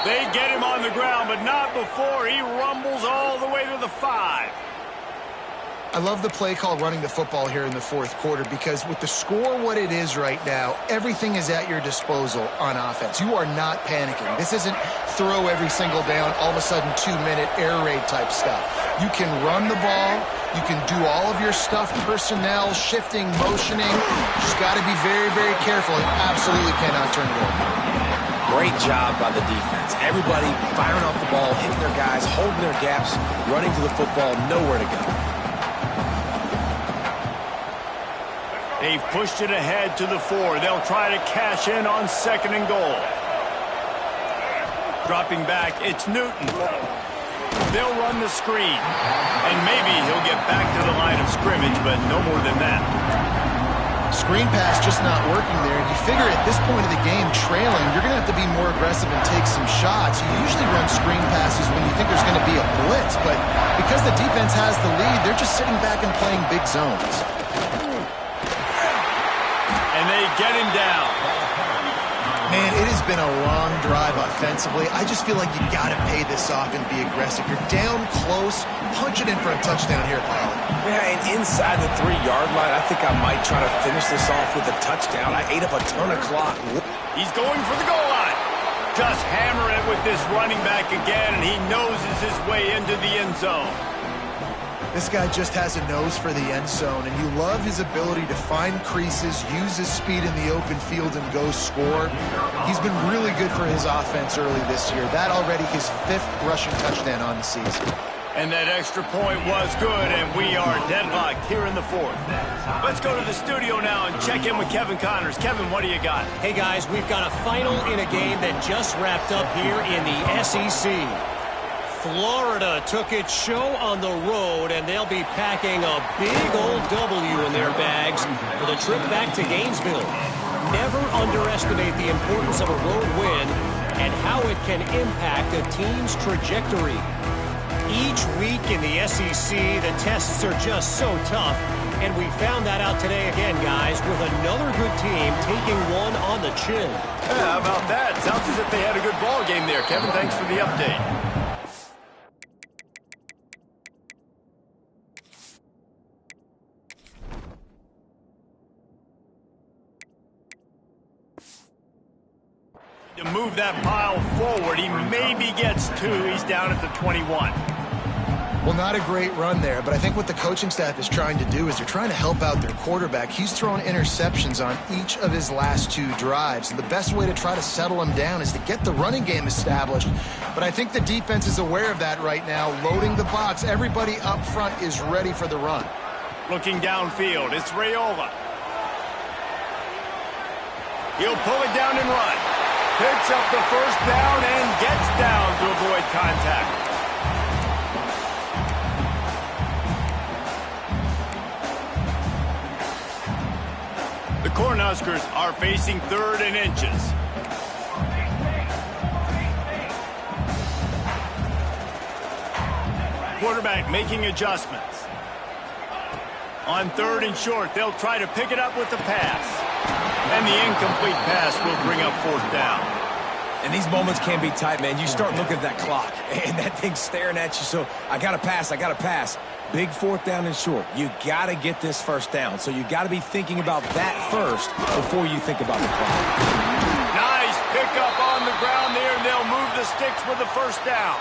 They get him on the ground, but not before he rumbles all the way to the 5. I love the play call running the football here in the 4th quarter because with the score what it is right now, everything is at your disposal on offense. You are not panicking. This isn't throw every single down, all of a sudden 2-minute air raid type stuff. You can run the ball. You can do all of your stuff, personnel, shifting, motioning. Just got to be very, very careful and absolutely cannot turn it over. Great job by the defense. Everybody firing off the ball, hitting their guys, holding their gaps, running to the football, nowhere to go. They've pushed it ahead to the 4. They'll try to cash in on 2nd and goal. Dropping back, it's Newton. They'll run the screen. And maybe he'll get back to the line of scrimmage, but no more than that. Screen pass just not working there. You figure at this point of the game, trailing, you're going to have to be more aggressive and take some shots. You usually run screen passes when you think there's going to be a blitz, but because the defense has the lead, they're just sitting back and playing big zones. And they get him down. Man, it has been a long drive offensively. I just feel like you got to pay this off and be aggressive. You're down close. Punch it in for a touchdown here, Polly. Yeah, and inside the 3-yard line, I think I might try to finish this off with a touchdown. I ate up a ton of clock. He's going for the goal line. Just hammer it with this running back again, and he noses his way into the end zone. This guy just has a nose for the end zone, and you love his ability to find creases, use his speed in the open field, and go score. He's been really good for his offense early this year. That already his 5th rushing touchdown on the season. And that extra point was good, and we are deadlocked here in the 4th. Let's go to the studio now and check in with Kevin Connors. Kevin, what do you got? Hey, guys, we've got a final in a game that just wrapped up here in the SEC. Florida took its show on the road, and they'll be packing a big old W in their bags for the trip back to Gainesville. Never underestimate the importance of a road win and how it can impact a team's trajectory. Each week in the SEC, the tests are just so tough, and we found that out today again, guys, with another good team taking one on the chin. Yeah, how about that? Sounds as if they had a good ball game there. Kevin, thanks for the update. To move that pile forward, he maybe gets 2. He's down at the 21. Well, not a great run there, but I think what the coaching staff is trying to do is they're trying to help out their quarterback. He's thrown interceptions on each of his last 2 drives, and the best way to try to settle him down is to get the running game established. But I think the defense is aware of that right now, loading the box. Everybody up front is ready for the run. Looking downfield, it's Raiola. He'll pull it down and run. Picks up the first down and gets down to avoid contact. The Cornhuskers are facing 3rd and inches. Quarterback making adjustments. On 3rd and short, they'll try to pick it up with the pass. And the incomplete pass will bring up 4th down. And these moments can be tight, man. You start looking at that clock, and that thing's staring at you. So I got to pass, I got to pass. Big 4th down and short. You got to get this first down. So you got to be thinking about that first before you think about the clock. Nice pickup on the ground there, and they'll move the sticks with the first down.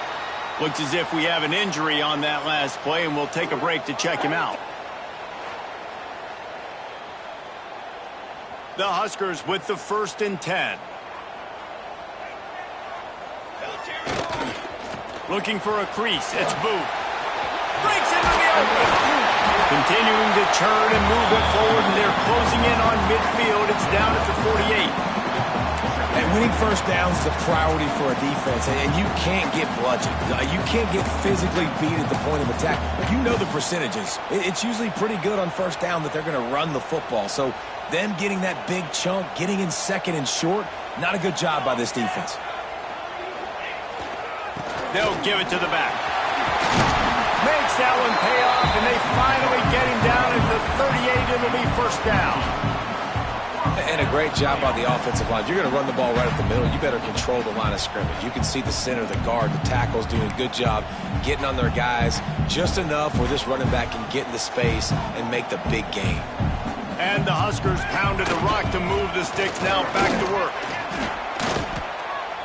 Looks as if we have an injury on that last play, and we'll take a break to check him out. The Huskers with the 1st and 10. Looking for a crease. It's Booth. Breaks into the open. Continuing to churn and move it forward, and they're closing in on midfield. It's down at the 48. And winning first downs is a priority for a defense, and you can't get bludgeoned. You can't get physically beat at the point of attack. You know the percentages. It's usually pretty good on first down that they're going to run the football. So them getting that big chunk, getting in 2nd and short, not a good job by this defense. They'll give it to the back. Makes that one pay off, and they finally get him down at the 38. It'll be 1st down. And a great job by the offensive line. You're going to run the ball right up the middle. You better control the line of scrimmage. You can see the center, the guard, the tackles doing a good job getting on their guys just enough where this running back can get into space and make the big gain. And the Huskers pounded the rock to move the sticks. Now back to work.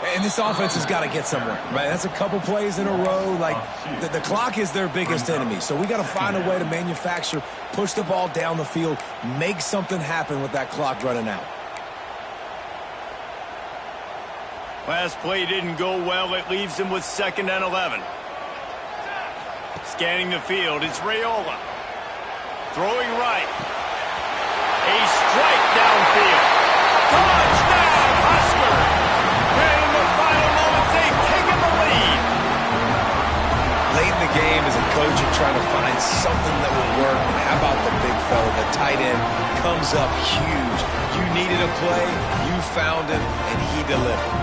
And this offense has got to get somewhere, right? That's a couple plays in a row. Like, the clock is their biggest enemy. So we got to find a way to manufacture, push the ball down the field, make something happen with that clock running out. Last play didn't go well. It leaves him with 2nd and 11. Scanning the field, it's Raiola. Throwing right. A strike downfield. Touchdown, Husker! And in the final moments, they've taken the lead. Late in the game, as a coach, you're trying to find something that will work. And how about the big fella? The tight end comes up huge. You needed a play, you found him, and he delivered.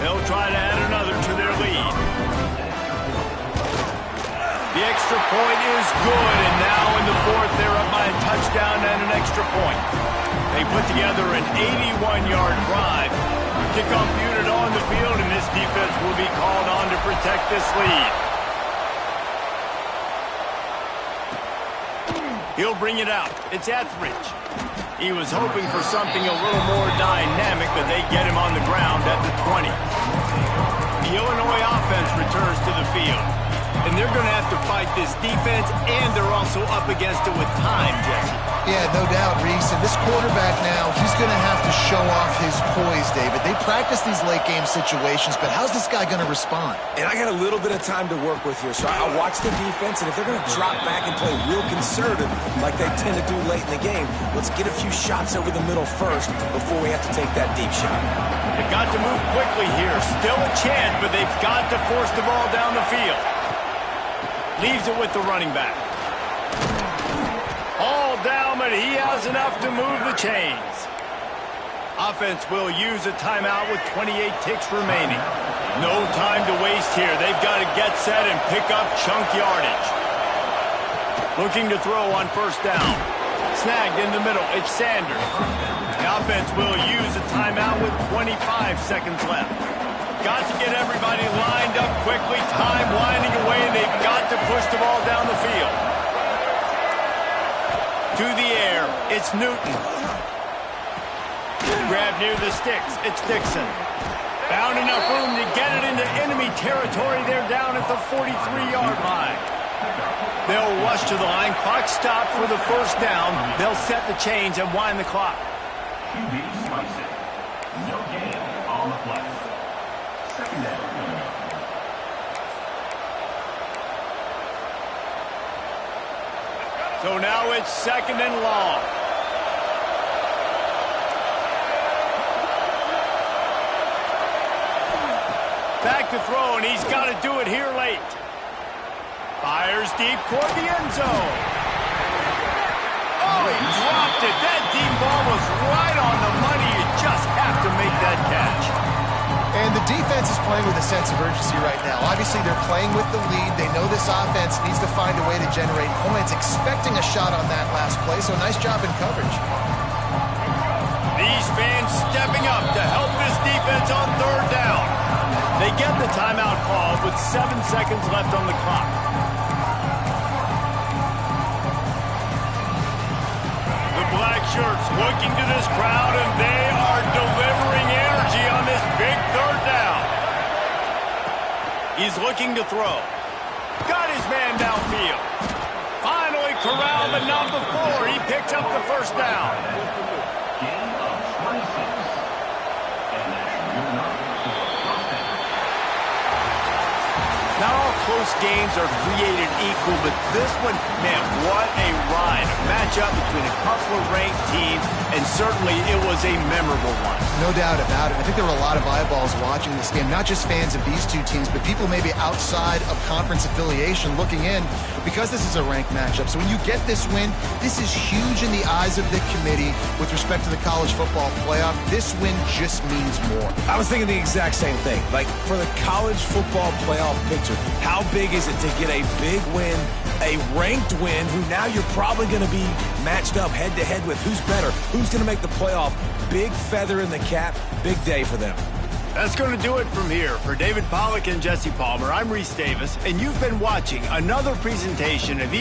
They'll try to add another to their lead. The extra point is is good, and now in the fourth, they're up by a touchdown and an extra point. They put together an 81-yard drive. Kickoff unit on the field, and this defense will be called on to protect this lead. He'll bring it out. It's Etheridge. He was hoping for something a little more dynamic, but they get him on the ground at the 20. The Illinois offense returns to the field. And they're going to have to fight this defense, and they're also up against it with time, Jesse. Yeah, no doubt, Reese. And this quarterback now, he's going to have to show off his poise, David. They practice these late-game situations, but how's this guy going to respond? And I got a little bit of time to work with here, so I'll watch the defense, and if they're going to drop back and play real conservative like they tend to do late in the game, let's get a few shots over the middle first before we have to take that deep shot. They've got to move quickly here. Still a chance, but they've got to force the ball down the field. Leaves it with the running back. All down, but he has enough to move the chains. Offense will use a timeout with 28 ticks remaining. No time to waste here. They've got to get set and pick up chunk yardage. Looking to throw on first down. Snagged in the middle. It's Sanders. The offense will use a timeout with 25 seconds left. Got to get everybody lined up quickly. Time winding away, and they've got to push the ball down the field. To the air, it's Newton. Grab near the sticks, it's Dixon. Found enough room to get it into enemy territory. They're down at the 43-yard line. They'll rush to the line. Clock stopped for the first down. They'll set the chains and wind the clock. QB slicing. No gain on the play. Second down. So now it's second and long. Back to throw, and he's got to do it here late. Fires deep toward the end zone. Oh, he dropped it. That deep ball was right on the money. You just have to make that catch. And the defense is playing with a sense of urgency right now. Obviously, they're playing with the lead. They know this offense needs to find a way to generate points, expecting a shot on that last play, so nice job in coverage. These fans stepping up to help this defense on third down. They get the timeout called with 7 seconds left on the clock. The black shirts looking to this crowd, and they are delivering energy on this big third down. He's looking to throw. Got his man downfield. Finally corralled, but not before. He picks up the first down. Gain of 26. And that's your number for first down. Not all close games are created equal, but this one, man, what a ride. A matchup between a couple of ranked teams, and certainly it was a memorable one. No doubt about it. I think there were a lot of eyeballs watching this game, not just fans of these two teams, but people maybe outside of conference affiliation looking in because this is a ranked matchup. So when you get this win, this is huge in the eyes of the committee with respect to the college football playoff. This win just means more. I was thinking the exact same thing. Like, for the college football playoff picture, how big is it to get a big win, a ranked win, who now you're probably going to be matched up head-to-head with who's better, who's going to make the playoff. Big feather in the cap, big day for them. That's going to do it from here. For David Pollack and Jesse Palmer, I'm Reese Davis, and you've been watching another presentation of